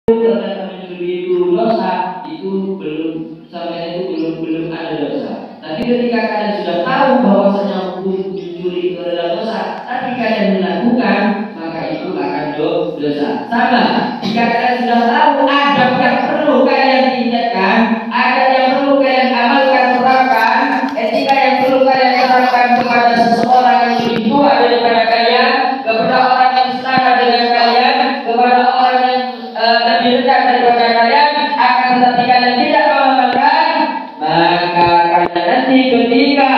itu dosa, itu belum sampai itu belum ada dosa. Tapi ketika kalian sudah tahu bahwasanya hukum mencuri itu adalah dosa, tapi kalian melakukan, maka itu akan dosa. Sama, jika kalian sudah tahu adab yang perlu kalian tingkatkan, adab yang perlu kalian amalkan, terapkan, etika yang perlu kalian terapkan kepada seseorang yang lebih tua daripada kalian, kepada orang yang setara dengan kalian, kepada orang yang lebih dekat daripada kalian, akan tetapi kalian tidak mengamalkan, maka kalian nanti ketika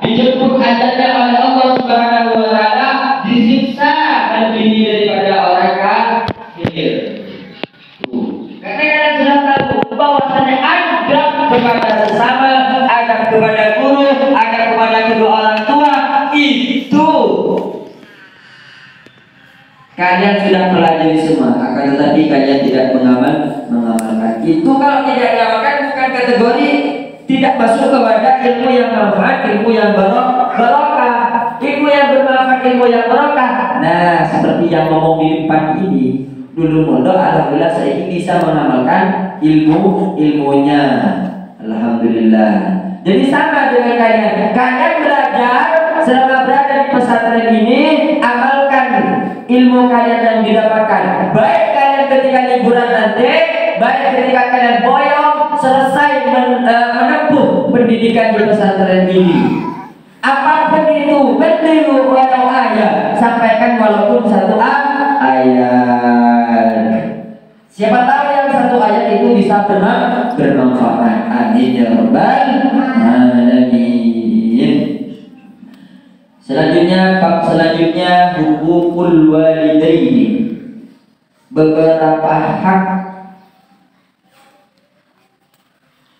dijemput azabnya oleh Allah Subhanahu wa taala disiksa lebih daripada orang kafir. Karena kalian sudah tahu bahwasanya adab kepada sesama, adab kepada guru, adab kepada kedua orang tua itu kalian sudah pelajari semua, akan tetapi kalian tidak mengamalkan. Itu kalau tidak diamalkan bukan kategori tidak masuk kepada ilmu yang manfaat, ilmu yang barokah, ilmu yang bermanfaat, ilmu yang barokah. Nah, seperti yang ngomong di depan ini, dulu mondok, alhamdulillah saya ini bisa mengamalkan ilmunya, alhamdulillah. Jadi sama dengan kalian belajar selama berada di pesantren ini, amalkan ilmu kalian yang didapatkan. Baik kalian ketika liburan nanti, baik ketika kalian boyong selesai menempuh pendidikan di pesantren ini. Apapun itu, beliau walau ayat, sampaikan walaupun satu ayat. Siapa tahu yang satu ayat itu bisa bermanfaat. Amin ya rabbal alamin. Selanjutnya hukukul walidaini, beberapa hak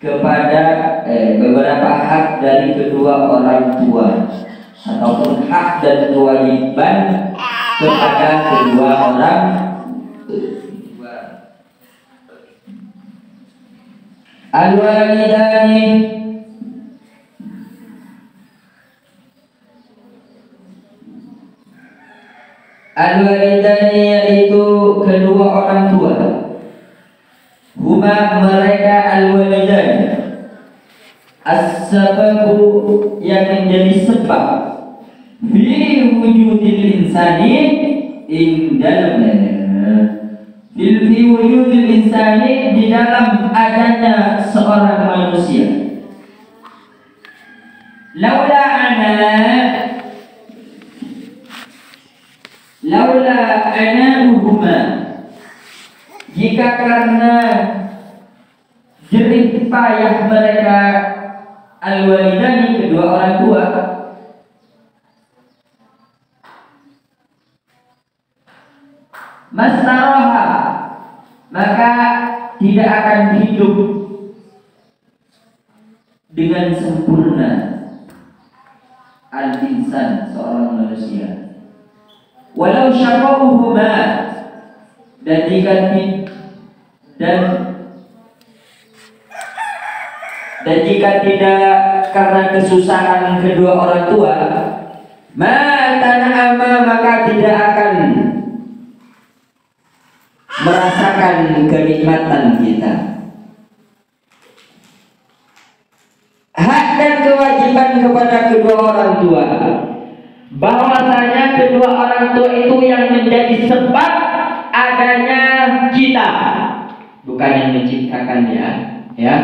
kepada beberapa hak dari kedua orang tua ataupun hak dan kewajiban kepada kedua orang tua. Al-walidani yaitu kedua orang tua. Huma mereka al-walidan, as-sababu yang menjadi sebab fi wujudil insani fi wujudil insani, di dalam adanya seorang manusia. Laula ana jika karena jerih payah mereka al-walidani, kedua orang tua, mastaroha, maka tidak akan hidup dengan sempurna al-insan, seorang manusia. Walau syarauhuma, dan jika tidak karena kesusahan kedua orang tua, maka tidak akan merasakan kenikmatan kita. Hak dan kewajiban kepada kedua orang tua, bahwasanya kedua orang tua itu yang menjadi sebab adanya kita, bukan yang menciptakan, ya,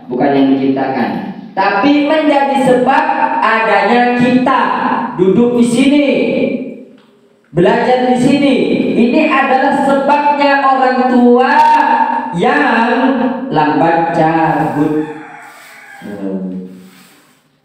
bukan yang menciptakan, tapi menjadi sebab adanya kita duduk di sini, belajar di sini. Ini adalah sebabnya orang tua yang lambat cabut.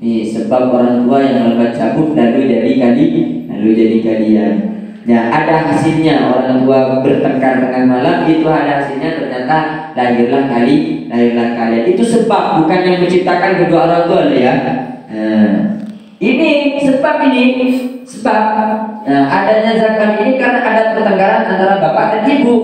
Ini sebab orang tua yang lambat cabut lalu jadi kalian. Nah, ada hasilnya orang tua bertengkar tengah malam, itu ada hasilnya, ternyata lahirlah kalian. Itu sebab, bukan yang menciptakan kedua orang tua ya. Ini sebab adanya zakat ini karena ada pertengkaran antara bapak dan ibu.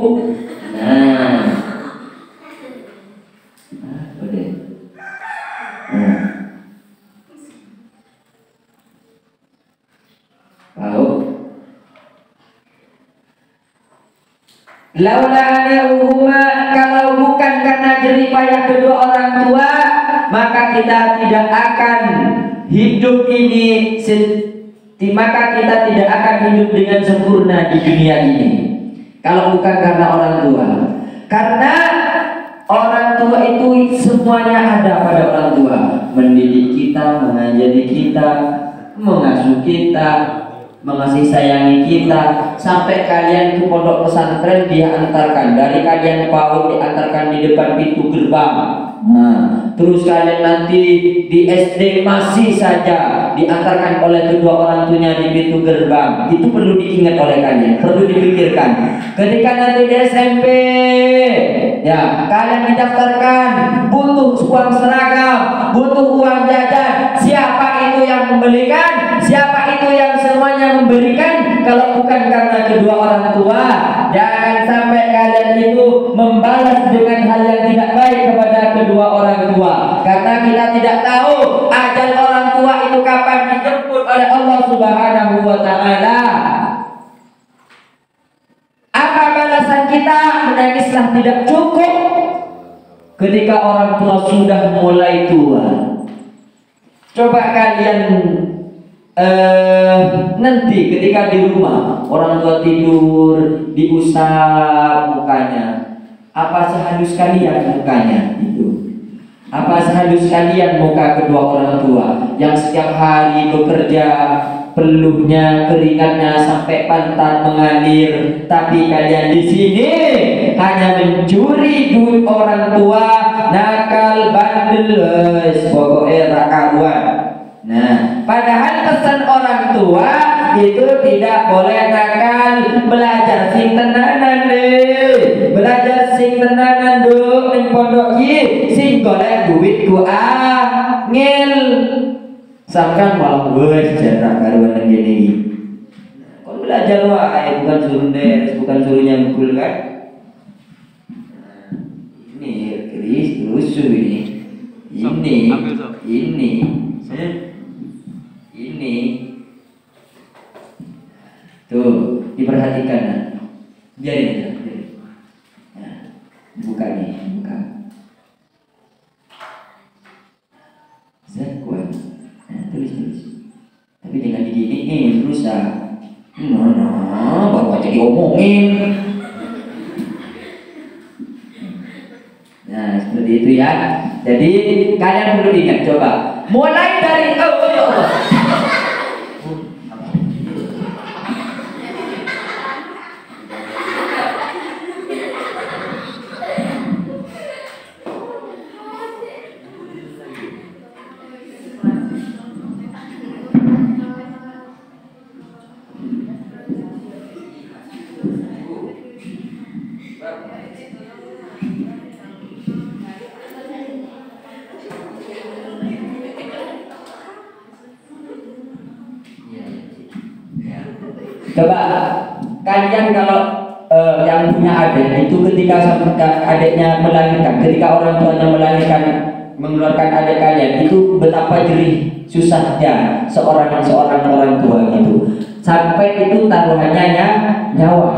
Laula anahuma, kita tidak akan hidup ini maka kita tidak akan hidup dengan sempurna di dunia ini kalau bukan karena orang tua. Karena orang tua itu semuanya ada pada orang tua, mendidik kita, mengajari kita, mengasuh kita, mengasih sayangi kita. Sampai kalian ke pondok pesantren diantarkan, dari kalian PAUD diantarkan di depan pintu gerbang. Terus kalian nanti di SD masih saja diantarkan oleh kedua orang tuanya di pintu gerbang. Itu perlu diingat oleh kalian, perlu dipikirkan. Ketika nanti di SMP, ya kalian didaftarkan, butuh uang seragam, butuh uang jajan. Siapa itu yang membelikan? Siapa itu yang semuanya memberikan? Kalau bukan karena kedua orang tua. Jangan sampai kalian itu membalas dengan hal yang tidak baik kepada kedua orang tua, karena kita tidak tahu ajal orang tua itu kapan dijemput oleh Allah Subhanahu wa Ta'ala. Apa balasan kita? Menangislah tidak cukup ketika orang tua sudah mulai tua. Coba kalian nanti ketika di rumah orang tua tidur, diusap mukanya, apa sehalus kalian mukanya itu? Apa sehalus kalian muka kedua orang tua yang setiap hari bekerja, peluhnya, keringatnya sampai pantat mengalir, tapi kalian di sini hanya mencuri duit orang tua, nakal, bandel, pokoknya rakaruan. Nah, padahal pesan orang tua itu tidak boleh nakal, belajar sing tenanan deh, belajar sing tenanan dong, ning pondok iki sing golek duit ku angel. Sampeyan malah wes jarak karuan nang kene iki. Kon belajar wae, bukan suruh des, bukan suruh nyangkul kan. Ini Kris rusuh ini. Ini tuh diperhatikan, biarin aja, nah, buka nih, buka kuat, nah, tulis, tapi jangan diginiin, rusak. Baru aja diomongin. Nah, seperti itu ya. Jadi kalian perlu ingat, coba mulai dari ya Allah. Coba kalian kalau yang punya adik itu ketika adiknya melahirkan, ketika orang tuanya melahirkan, mengeluarkan adik kalian, itu betapa jerih susahnya seorang orang tua gitu. Sampai itu taruhannya nyawa,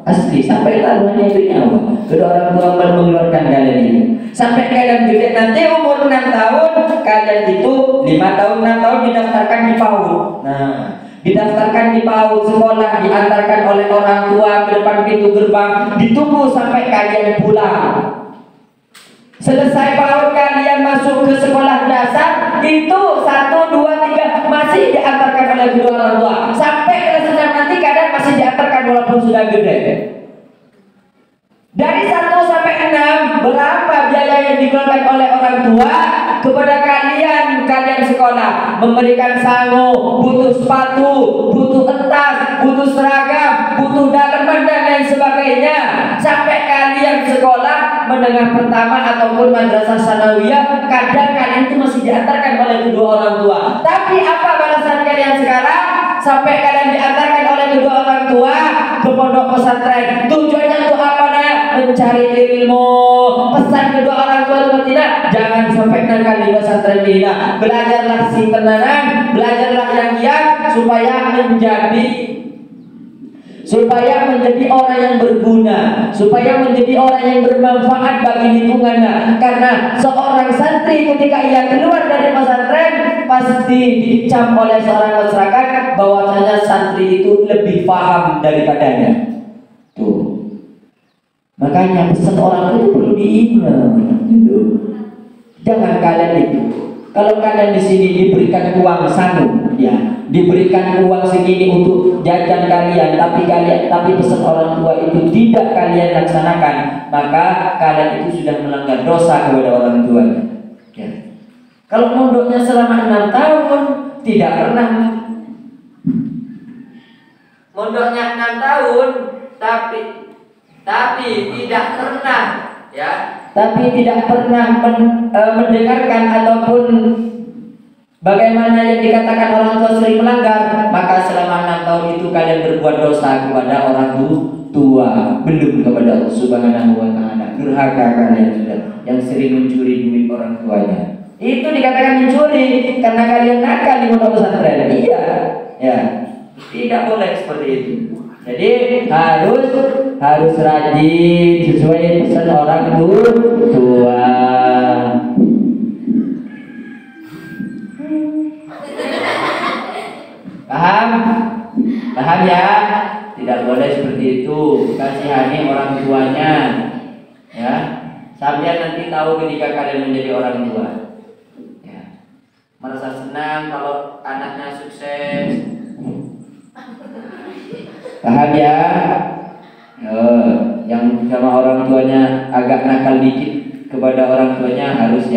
asli sampai taruhannya itu nyawa. Kedua orang tua mengeluarkan kalian itu. Sampai kalian gede nanti umur 6 tahun, kalian itu 5 tahun 6 tahun didaftarkan di PAUD. Nah, didaftarkan di PAUD sekolah, diantarkan oleh orang tua ke depan pintu gerbang, ditunggu sampai kalian pulang. Selesai PAUD kalian masuk ke sekolah dasar, itu 1, 2, 3 masih diantarkan oleh kedua orang tua. Sampai kelas 6 nanti kadang masih diantarkan walaupun sudah gede. Dari 1 sampai 6 berapa biaya yang dikeluarkan oleh orang tua kepada kalian sekolah, memberikan sangu, butuh sepatu, butuh entas, butuh seragam, butuh daleman dan lain sebagainya. Sampai kalian sekolah menengah pertama ataupun madrasah sanawiyah, kadang kalian itu masih diantarkan oleh kedua orang tua. Tapi apa balasan kalian sekarang? Sampai kalian diantarkan oleh kedua orang tua ke pondok pesantren. Tujuannya untuk apa? Mencari ilmu. Pesan kedua orang tua itu tidak, jangan sampai nakal di pesantren ini. Belajarlah simpenan, belajarlah yang giat supaya menjadi supaya menjadi orang yang berguna, supaya menjadi orang yang bermanfaat bagi lingkungannya. Karena seorang santri ketika ia keluar dari pesantren pasti dicap oleh seorang masyarakat bahwasanya santri itu lebih paham daripadanya. Tuh. Makanya pesan orang itu perlu diingat gitu. Jangan kalian itu. Kalau kalian di sini diberikan uang sanu, ya, diberikan uang segini untuk jajan kalian, tapi pesan orang tua itu tidak kalian laksanakan, maka kalian itu sudah melanggar dosa kepada orang tua. Ya. Kalau mondoknya selama 6 tahun, tidak pernah mondoknya 6 tahun, tapi tidak pernah, ya. Tapi tidak pernah mendengarkan ataupun bagaimana yang dikatakan orang tua sering melanggar, maka selama 6 tahun itu kalian berbuat dosa kepada orang tua, belum kepada Allah Subhanahu wa Ta'ala. Durhaka kalian sudah yang sering mencuri duit orang tuanya. Itu dikatakan mencuri karena kalian nakal di pondok pesantren. Iya, ya. Tidak boleh seperti itu. Jadi harus rajin sesuai pesan orang tua. Paham ya? Tidak boleh seperti itu. Kasihani orang tuanya, ya. Sampai nanti tahu ketika kalian menjadi orang tua, ya. Merasa senang kalau anaknya sukses. Paham ya? Yang sama orang tuanya agak nakal dikit kepada orang tuanya harus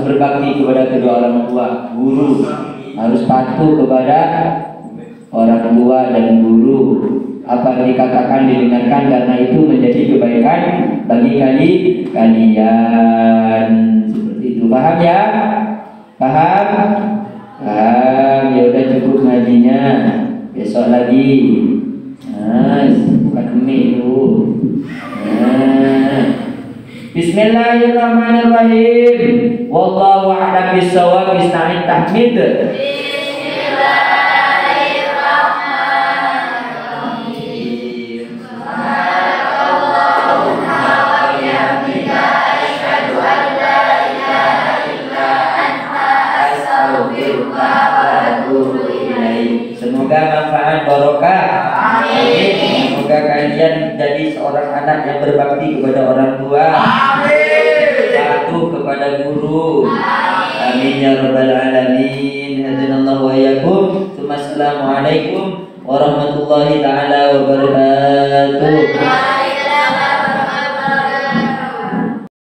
berbakti kepada kedua orang tua, guru, harus patuh kepada orang tua dan guru. Apa yang dikatakan didengarkan karena itu menjadi kebaikan bagi kalian. Seperti itu. Paham ya? Paham? Ya udah cukup ngajinya. Besok lagi. Bukan emi itu. Bismillahirrahmanirrahim. Wallahu a'lam bishawab. Bismillahirrahmanirrahim. Tahmid. Semoga manfaat barokah. Amin. Semoga kalian jadi seorang anak yang berbakti kepada orang tua. Amin. Patuh kepada guru. Amin ya rabbal alamin. Hadanallahu wa iyyakum. Assalamualaikum warahmatullahi taala wabarakatuh.